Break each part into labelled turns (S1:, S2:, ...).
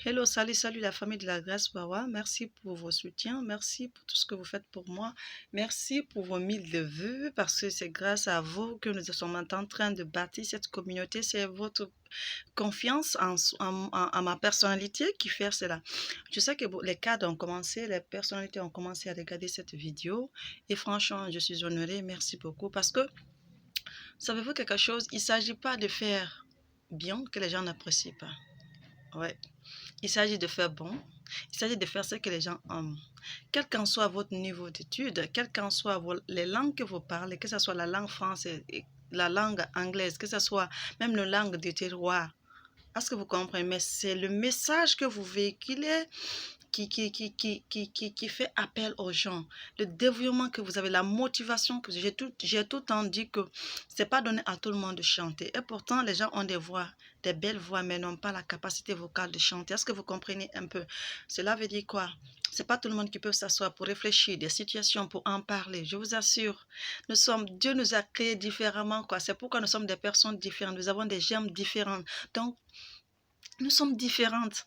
S1: Hello, salut la famille de la Grâce Bawa. Merci pour vos soutiens. Merci pour tout ce que vous faites pour moi. Merci pour vos 1000 de vues parce que c'est grâce à vous que nous sommes en train de bâtir cette communauté. C'est votre confiance en ma personnalité qui fait cela. Je sais que les cadres ont commencé, les personnalités ont commencé à regarder cette vidéo et franchement, je suis honorée. Merci beaucoup parce que, savez-vous quelque chose? Il ne s'agit pas de faire bien que les gens n'apprécient pas. Ouais. Il s'agit de faire bon. Il s'agit de faire ce que les gens aiment. Quel qu'en soit votre niveau d'études, quelles qu'en soient les langues que vous parlez, que ce soit la langue française, la langue anglaise, que ce soit même la langue du terroir. Est-ce que vous comprenez? Mais c'est le message que vous véhiculez qui fait appel aux gens. Le dévouement que vous avez, la motivation que j'ai tout le temps dit que c'est pas donné à tout le monde de chanter. Et pourtant, les gens ont des voix, des belles voix, mais n'ont pas la capacité vocale de chanter. Est-ce que vous comprenez un peu? Cela veut dire quoi? C'est pas tout le monde qui peut s'asseoir pour réfléchir des situations, pour en parler. Je vous assure, Dieu nous a créés différemment, quoi. C'est pourquoi nous sommes des personnes différentes. Nous avons des gemmes différentes. Donc, nous sommes différentes.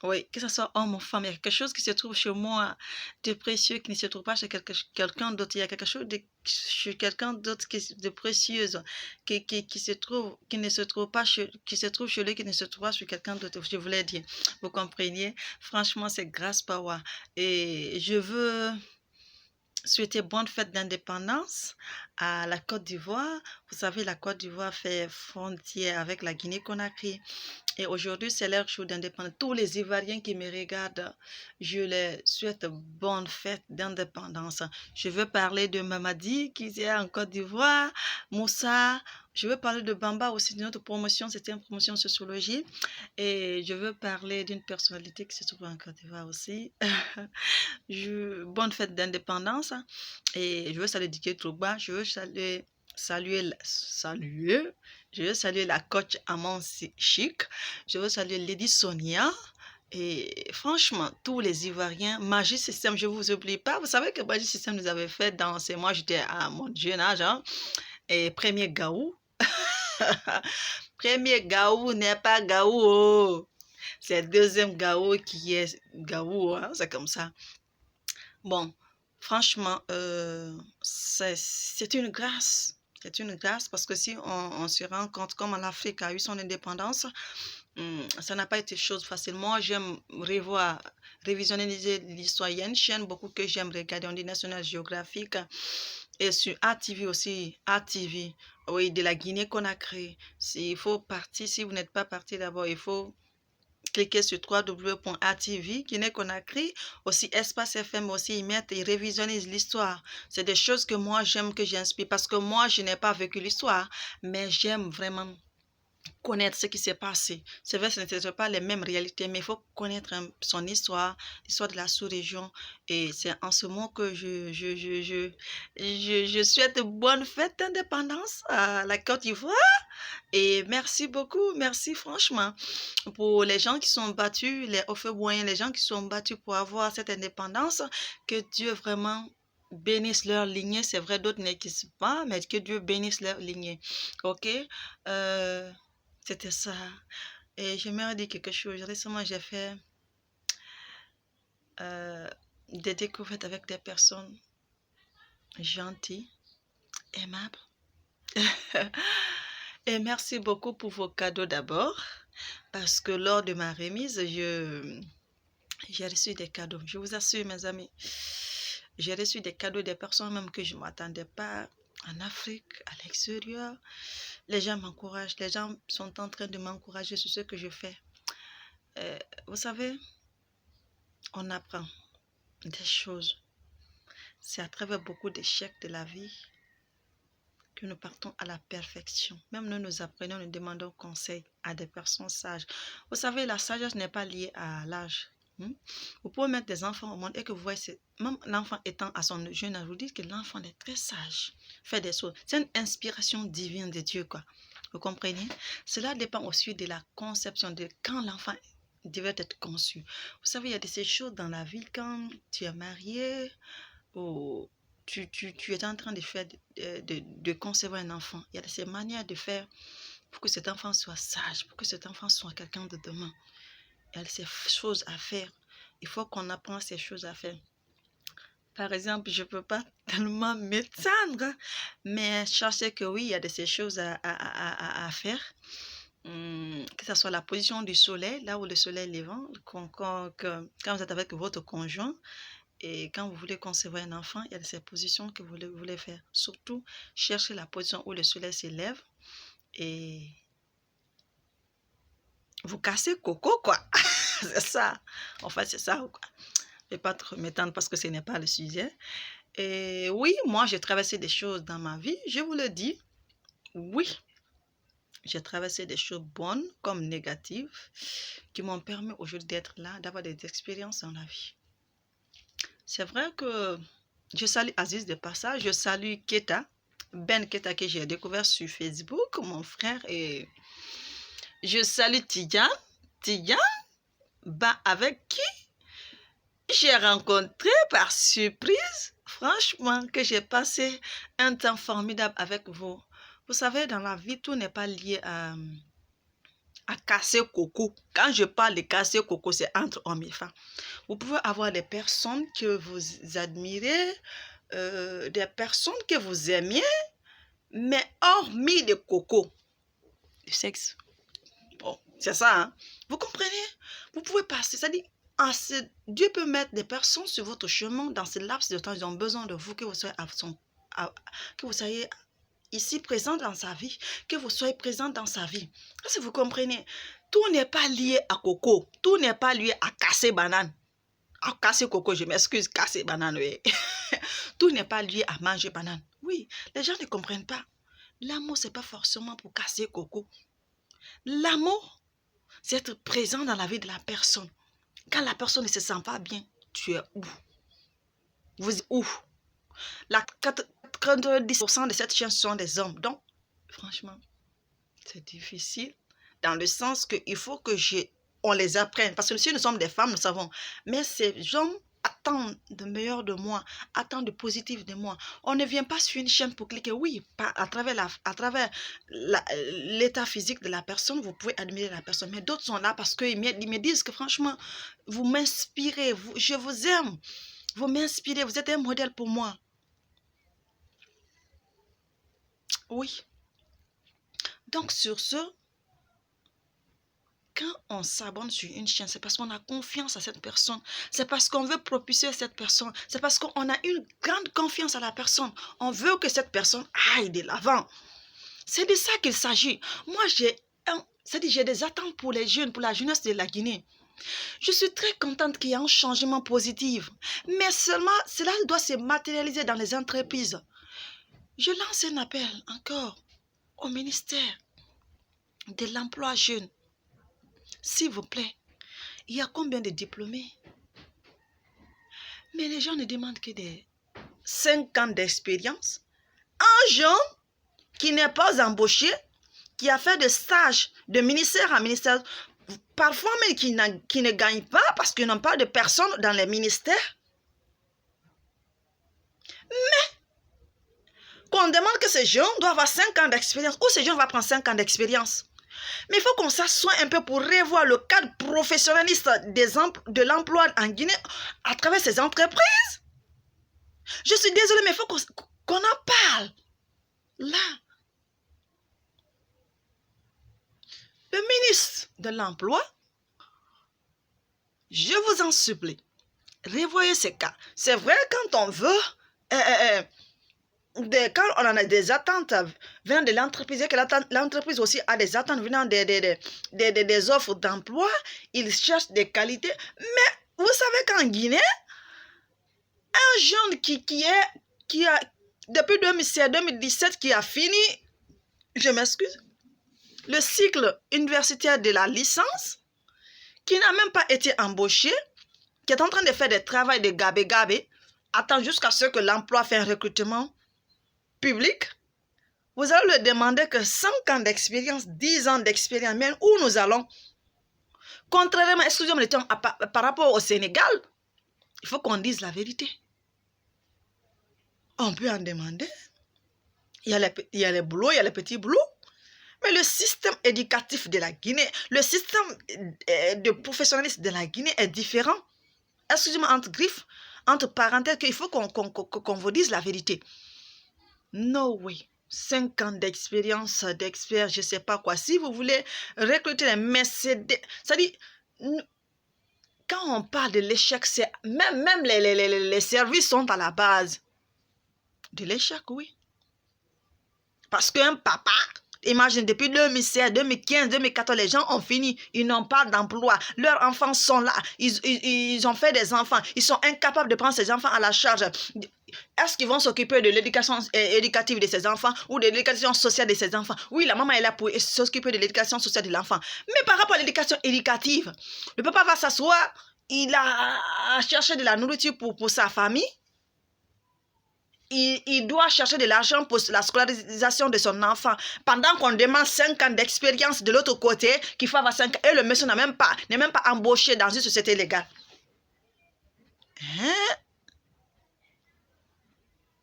S1: Oui, que ce soit homme ou femme, il y a quelque chose qui se trouve chez moi de précieux qui ne se trouve pas chez quelqu'un d'autre. Il y a quelque chose chez quelqu'un d'autre de précieux qui ne se trouve pas qui se trouve chez lui, qui ne se trouve pas chez quelqu'un d'autre. Je voulais dire, vous compreniez? Franchement, c'est grâce Power. Et je veux souhaiter bonne fête d'indépendance à la Côte d'Ivoire. Vous savez, la Côte d'Ivoire fait frontière avec la Guinée-Conakry. Et aujourd'hui, c'est leur jour d'indépendance. Tous les Ivoiriens qui me regardent, je les souhaite bonne fête d'indépendance. Je veux parler de Mamadi qui est en Côte d'Ivoire, Moussa. Je veux parler de Bamba aussi, de notre promotion. C'était une promotion sociologie. Et je veux parler d'une personnalité qui se trouve en Côte d'Ivoire aussi. Bonne fête d'indépendance. Et je veux saluer Didier Drogba. Je veux je veux saluer la coach Amon Chic. Je veux saluer Lady Sonia. Et franchement, tous les Ivoiriens, Magie Système, je ne vous oublie pas. Vous savez que Magie Système nous avait fait danser. Moi, j'étais à mon jeune âge. Hein, et premier Gaou. Premier Gaou n'est pas Gaou. Oh. C'est le deuxième Gaou qui est Gaou. Hein, c'est comme ça. Bon, franchement, c'est une grâce. C'est une grâce parce que si on se rend compte comment l'Afrique a eu son indépendance, ça n'a pas été chose facile. Moi, j'aime révisionner l'histoire. Il y a une chaîne beaucoup que j'aime regarder, on dit National Geographic, et sur ATV aussi, ATV, oui, de la Guinée-Conakry. Il faut partir, si vous n'êtes pas parti d'abord, il faut cliquez sur www.atv, Guinée-Conakry, aussi Espace FM, aussi ils mettent, ils révisionnent l'histoire. C'est des choses que moi j'aime, que j'inspire, parce que moi je n'ai pas vécu l'histoire, mais j'aime vraiment connaître ce qui s'est passé. C'est vrai, ce n'était pas les mêmes réalités, mais il faut connaître son histoire, l'histoire de la sous-région. Et c'est en ce moment que je souhaite bonne fête d'indépendance à la Côte d'Ivoire. Et merci beaucoup, merci franchement pour les gens qui sont battus, les Hauts-Moyens, les gens qui sont battus pour avoir cette indépendance, que Dieu vraiment bénisse leur lignée. C'est vrai, d'autres n'existent pas, mais que Dieu bénisse leur lignée. Ok? C'était ça. Et j'aimerais dire quelque chose. Récemment, j'ai fait des découvertes avec des personnes gentilles, aimables. Et merci beaucoup pour vos cadeaux d'abord, parce que lors de ma remise, j'ai reçu des cadeaux. Je vous assure, mes amis, j'ai reçu des cadeaux des personnes même que je ne m'attendais pas en Afrique, à l'extérieur. Les gens m'encouragent, les gens sont en train de m'encourager sur ce que je fais. Vous savez, on apprend des choses. C'est à travers beaucoup d'échecs de la vie que nous partons à la perfection. Même nous apprenons, nous demandons conseil à des personnes sages. Vous savez, la sagesse n'est pas liée à l'âge. Vous pouvez mettre des enfants au monde et que vous voyez, même l'enfant étant à son jeune âge, vous dites que l'enfant est très sage, fait des choses. C'est une inspiration divine de Dieu, quoi. Vous comprenez? Cela dépend aussi de la conception, de quand l'enfant devait être conçu. Vous savez, il y a de ces choses dans la vie quand tu es marié ou tu es en train de faire, de concevoir un enfant. Il y a ces manières de faire pour que cet enfant soit sage, pour que cet enfant soit quelqu'un de demain. Il y a ces choses à faire. Il faut qu'on apprenne ces choses à faire. Par exemple, je ne peux pas tellement m'étendre, mais je sais que oui, il y a de ces choses à faire. Que ce soit la position du soleil, là où le soleil est levant, quand vous êtes avec votre conjoint, et quand vous voulez concevoir un enfant, il y a ces positions que vous voulez faire. Surtout, cherchez la position où le soleil s'élève et vous cassez coco, quoi. C'est ça. En fait, c'est ça, quoi. Je ne vais pas trop m'étendre parce que ce n'est pas le sujet. Et oui, moi, j'ai traversé des choses dans ma vie. Je vous le dis. Oui, j'ai traversé des choses bonnes comme négatives qui m'ont permis aujourd'hui d'être là, d'avoir des expériences dans la vie. C'est vrai que je salue Aziz de passage, je salue Keta, Ben Keta que j'ai découvert sur Facebook, mon frère, et je salue Tidiane, avec qui j'ai rencontré par surprise, franchement, que j'ai passé un temps formidable avec vous. Vous savez, dans la vie, tout n'est pas lié à casser coco. Quand je parle de casser coco, c'est entre hommes et femmes. Vous pouvez avoir des personnes que vous admirez, des personnes que vous aimiez, mais hormis le coco, le sexe. Bon, c'est ça, hein? Vous comprenez? Vous pouvez passer, c'est-à-dire, Dieu peut mettre des personnes sur votre chemin dans ce laps de temps. Ils ont besoin de vous, que vous soyez ici présent dans sa vie, que vous soyez présent dans sa vie. Est-ce que vous comprenez? Tout n'est pas lié à coco, tout n'est pas lié à casser banane. À casser coco, je m'excuse, casser banane, oui. Tout n'est pas lié à manger banane. Oui, les gens ne comprennent pas. L'amour, ce n'est pas forcément pour casser coco. L'amour, c'est être présent dans la vie de la personne. Quand la personne ne se sent pas bien, tu es où? Vous êtes où? La 90% de cette chaîne sont des hommes. Donc, franchement, c'est difficile dans le sens qu'il faut que on les apprenne. Parce que si nous sommes des femmes, nous savons. Mais ces hommes attendent de meilleur de moi, attendent de positif de moi. On ne vient pas sur une chaîne pour cliquer. Oui, à travers l'état physique de la personne, vous pouvez admirer la personne. Mais d'autres sont là parce qu'ils me disent que franchement, vous m'inspirez, je vous aime. Vous m'inspirez, vous êtes un modèle pour moi. Oui. Donc sur ce, quand on s'abonne sur une chaîne, c'est parce qu'on a confiance à cette personne. C'est parce qu'on veut propulser cette personne. C'est parce qu'on a une grande confiance à la personne. On veut que cette personne aille de l'avant. C'est de ça qu'il s'agit. Moi, j'ai des attentes pour les jeunes, pour la jeunesse de la Guinée. Je suis très contente qu'il y ait un changement positif. Mais seulement, cela doit se matérialiser dans les entreprises. Je lance un appel encore au ministère de l'emploi jeune. S'il vous plaît, il y a combien de diplômés? Mais les gens ne demandent que des 5 ans d'expérience. Un jeune qui n'est pas embauché, qui a fait des stages de ministère à ministère, parfois mais qui ne gagne pas parce qu'ils n'ont pas de personnes dans les ministères. Mais qu'on demande que ces jeunes doivent avoir 5 ans d'expérience, ou ces jeunes vont prendre 5 ans d'expérience. Mais il faut qu'on s'assoie un peu pour revoir le cadre professionnaliste de l'emploi en Guinée à travers ces entreprises. Je suis désolée, mais il faut qu'on en parle. Là, le ministre de l'Emploi, je vous en supplie, revoyez ces cas. C'est vrai, quand on veut, quand on a des attentes venant de l'entreprise et que l'entreprise aussi a des attentes venant des offres d'emploi, ils cherchent des qualités. Mais vous savez qu'en Guinée, un jeune qui a, depuis 2016-2017, qui a fini, je m'excuse, le cycle universitaire de la licence, qui n'a même pas été embauché, qui est en train de faire des travaux de gabé-gabé, attend jusqu'à ce que l'emploi fasse un recrutement public, vous allez lui demander que 5 ans d'expérience, 10 ans d'expérience, mais où nous allons? Contrairement, excusez-moi, par rapport au Sénégal, il faut qu'on dise la vérité. On peut en demander. Il y a les boulots, il y a les petits boulots. Mais le système éducatif de la Guinée, le système de professionnalisme de la Guinée est différent. Excusez-moi, entre griffes, entre parenthèses, qu'il faut qu'on vous dise la vérité. No way. 5 ans d'expérience, d'expert, je ne sais pas quoi. Si vous voulez recruter les Mercedes, c'est-à-dire, quand on parle de l'échec, même les services sont à la base de l'échec, oui. Parce qu'un papa, imagine, depuis 2016, 2015, 2014, les gens ont fini. Ils n'ont pas d'emploi. Leurs enfants sont là. Ils ont fait des enfants. Ils sont incapables de prendre ces enfants à la charge. Est-ce qu'ils vont s'occuper de l'éducation éducative de ces enfants ou de l'éducation sociale de ces enfants? Oui, la maman est là pour s'occuper de l'éducation sociale de l'enfant. Mais par rapport à l'éducation éducative, le papa va s'asseoir, il a cherché de la nourriture pour sa famille. Il doit chercher de l'argent pour la scolarisation de son enfant. Pendant qu'on demande 5 ans d'expérience de l'autre côté, qu'il faut avoir 5 ans, et le monsieur n'est même pas embauché dans une société légale.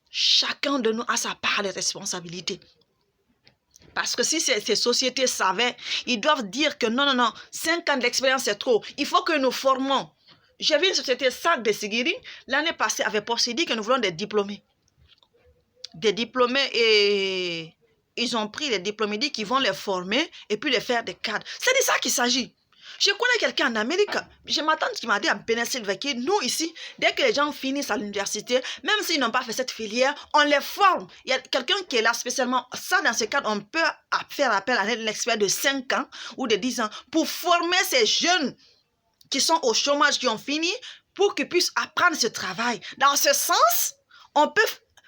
S1: Chacun de nous a sa part de responsabilité. Parce que si ces sociétés savaient, ils doivent dire que non, 5 ans d'expérience c'est trop. Il faut que nous formons. J'ai vu une société SAC de Sigiri, l'année passée avait dit que nous voulons des diplômés. Des diplômés et ils ont pris les diplômés, dit qu'ils vont les former et puis les faire des cadres. C'est de ça qu'il s'agit. Je connais quelqu'un en Amérique, j'ai ma tante qui m'a dit en Pennsylvanie, nous ici, dès que les gens finissent à l'université, même s'ils n'ont pas fait cette filière, on les forme. Il y a quelqu'un qui est là spécialement. Ça, dans ce cadre, on peut faire appel à un expert de 5 ans ou de 10 ans pour former ces jeunes qui sont au chômage, qui ont fini, pour qu'ils puissent apprendre ce travail. Dans ce sens, on peut...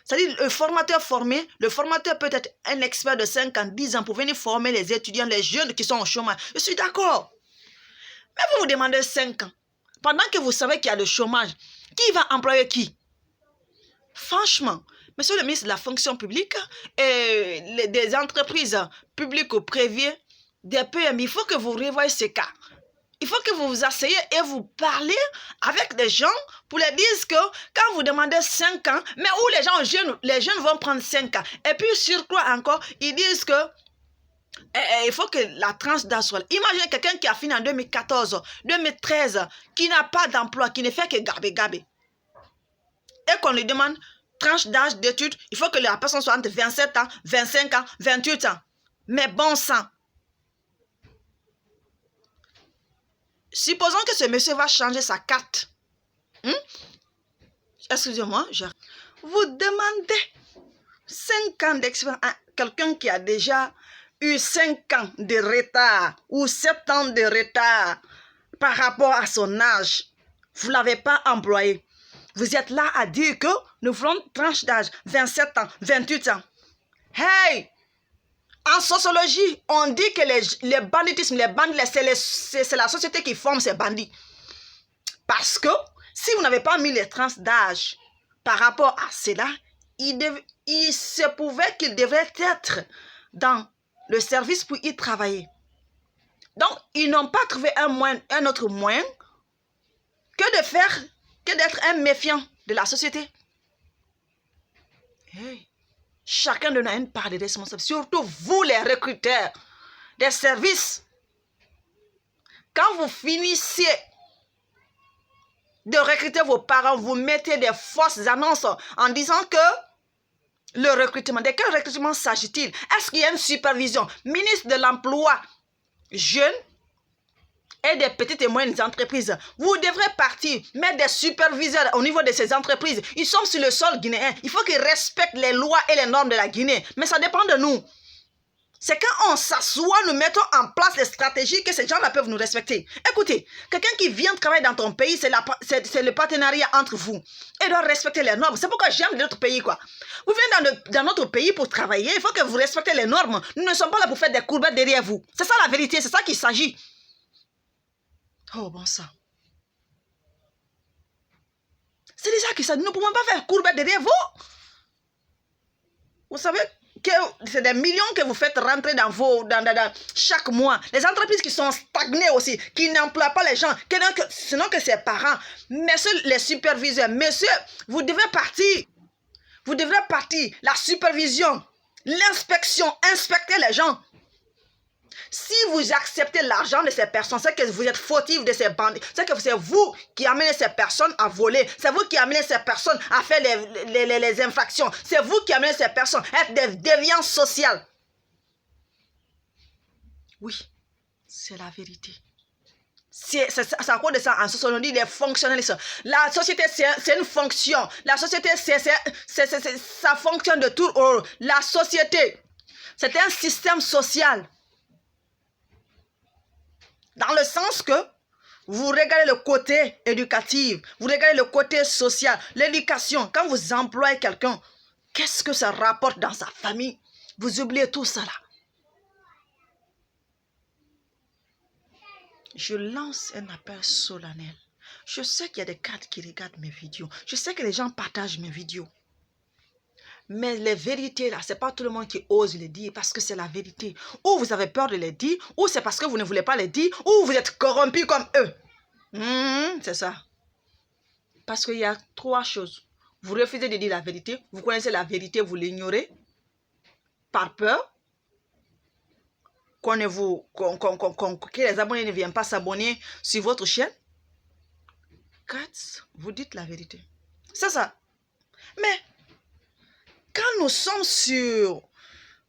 S1: C'est-à-dire, le formateur formé, le formateur peut être un expert de 5 ans, 10 ans pour venir former les étudiants, les jeunes qui sont au chômage. Je suis d'accord. Mais vous vous demandez 5 ans. Pendant que vous savez qu'il y a le chômage, qui va employer qui? Franchement, monsieur le ministre de la fonction publique et des entreprises publiques ou privées, des PMI, il faut que vous revoyez ces cas. Il faut que vous vous asseyez et vous parlez avec des gens pour leur dire que quand vous demandez 5 ans, mais où les jeunes vont prendre 5 ans. Et puis sur quoi encore, ils disent que il faut que la tranche d'âge soit là. Imaginez quelqu'un qui a fini en 2014, 2013, qui n'a pas d'emploi, qui ne fait que gaber. Et qu'on lui demande tranche d'âge d'études, il faut que la personne soit entre 27 ans, 25 ans, 28 ans. Mais bon sang. Supposons que ce monsieur va changer sa carte. Excusez-moi, vous demandez 5 ans d'expérience à quelqu'un qui a déjà eu 5 ans de retard ou 7 ans de retard par rapport à son âge. Vous ne l'avez pas employé. Vous êtes là à dire que nous voulons une tranche d'âge 27 ans, 28 ans. Hey! En sociologie, on dit que les banditismes, les bandits, c'est la société qui forme ces bandits. Parce que si vous n'avez pas mis les tranches d'âge par rapport à cela, il se pouvait qu'il devrait être dans le service pour y travailler. Donc, ils n'ont pas trouvé un autre moyen que d'être un méfiant de la société. Hey. Chacun de nous a une part de responsabilité, surtout vous les recruteurs des services. Quand vous finissez de recruter vos parents, vous mettez des fausses annonces en disant que le recrutement, de quel recrutement s'agit-il? Est-ce qu'il y a une supervision? Ministre de l'Emploi, jeune et des petites et moyennes entreprises. Vous devrez partir, mettre des superviseurs au niveau de ces entreprises. Ils sont sur le sol guinéen. Il faut qu'ils respectent les lois et les normes de la Guinée. Mais ça dépend de nous. C'est quand on s'assoit, nous mettons en place les stratégies que ces gens-là peuvent nous respecter. Écoutez, quelqu'un qui vient travailler dans ton pays, c'est le partenariat entre vous. Il doit respecter les normes. C'est pourquoi j'aime notre pays, quoi. Vous venez dans notre pays pour travailler, il faut que vous respectez les normes. Nous ne sommes pas là pour faire des courbettes derrière vous. C'est ça la vérité, c'est ça qu'il s'agit. Oh, bon sang. C'est déjà que ça, nous ne pouvons pas faire courbette derrière vous. Vous savez que c'est des millions que vous faites rentrer dans chaque mois. Les entreprises qui sont stagnées aussi, qui n'emploient pas les gens, sinon que ses parents, messieurs les superviseurs, messieurs, vous devez partir. Vous devrez partir. La supervision, l'inspection, inspecter les gens. Si vous acceptez l'argent de ces personnes, c'est que vous êtes fautif de ces bandits. C'est que c'est vous qui amenez ces personnes à voler. C'est vous qui amenez ces personnes à faire les infractions. C'est vous qui amenez ces personnes à être des déviants sociaux. Oui, c'est la vérité. C'est à cause de ça, en sociologie, on dit les fonctionnalistes. La société, c'est une fonction. La société, ça fonctionne de tout haut. La société, c'est un système social. Dans le sens que vous regardez le côté éducatif, vous regardez le côté social, l'éducation. Quand vous employez quelqu'un, qu'est-ce que ça rapporte dans sa famille? Vous oubliez tout ça là. Je lance un appel solennel. Je sais qu'il y a des cadres qui regardent mes vidéos. Je sais que les gens partagent mes vidéos. Mais les vérités là, ce n'est pas tout le monde qui ose les dire parce que c'est la vérité. Ou vous avez peur de les dire, ou c'est parce que vous ne voulez pas les dire, ou vous êtes corrompu comme eux. C'est ça. Parce qu'il y a trois choses. Vous refusez de dire la vérité, vous connaissez la vérité, vous l'ignorez. Par peur que les abonnés ne viennent pas s'abonner sur votre chaîne. 4, vous dites la vérité. C'est ça. Mais quand nous sommes sur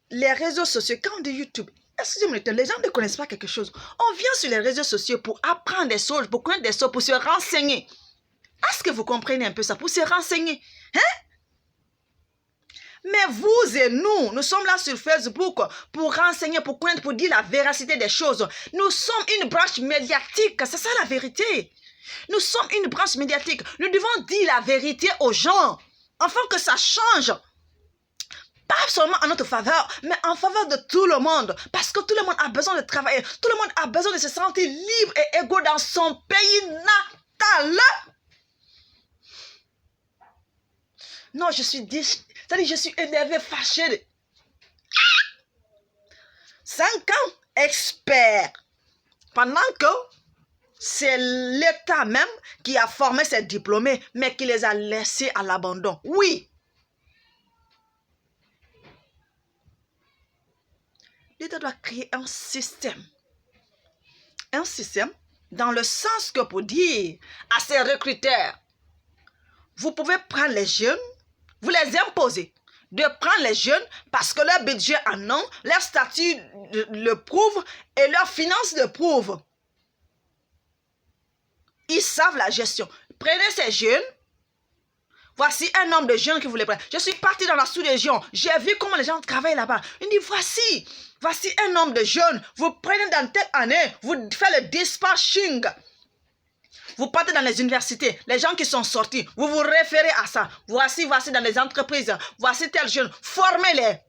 S1: les réseaux sociaux, quand on dit YouTube, excusez-moi, les gens ne connaissent pas quelque chose. On vient sur les réseaux sociaux pour apprendre des choses, pour connaître des choses, pour se renseigner. Est-ce que vous comprenez un peu ça? Pour se renseigner. Hein? Mais vous et nous sommes là sur Facebook pour renseigner, pour connaître, pour dire la véracité des choses. Nous sommes une branche médiatique, c'est ça la vérité. Nous sommes une branche médiatique. Nous devons dire la vérité aux gens, afin que ça change. Pas seulement en notre faveur, mais en faveur de tout le monde. Parce que tout le monde a besoin de travailler. Tout le monde a besoin de se sentir libre et égaux dans son pays natal. Non, je suis énervé, fâché. 5 ans, expert. Pendant que c'est l'État même qui a formé ces diplômés, mais qui les a laissés à l'abandon. Oui. L'État doit créer un système. Un système dans le sens que pour dire à ces recruteurs, vous pouvez prendre les jeunes, vous les imposez de prendre les jeunes parce que leur budget en ont, leur statut le prouve et leurs finances le prouvent. Ils savent la gestion. Prenez ces jeunes. Voici un nombre de jeunes que vous les prenez. Je suis parti dans la sous-région. J'ai vu comment les gens travaillent là-bas. Il dit, voici un nombre de jeunes. Vous prenez dans telle année, vous faites le dispatching. Vous partez dans les universités, les gens qui sont sortis, vous vous référez à ça. Voici dans les entreprises, voici tel jeune, formez-les.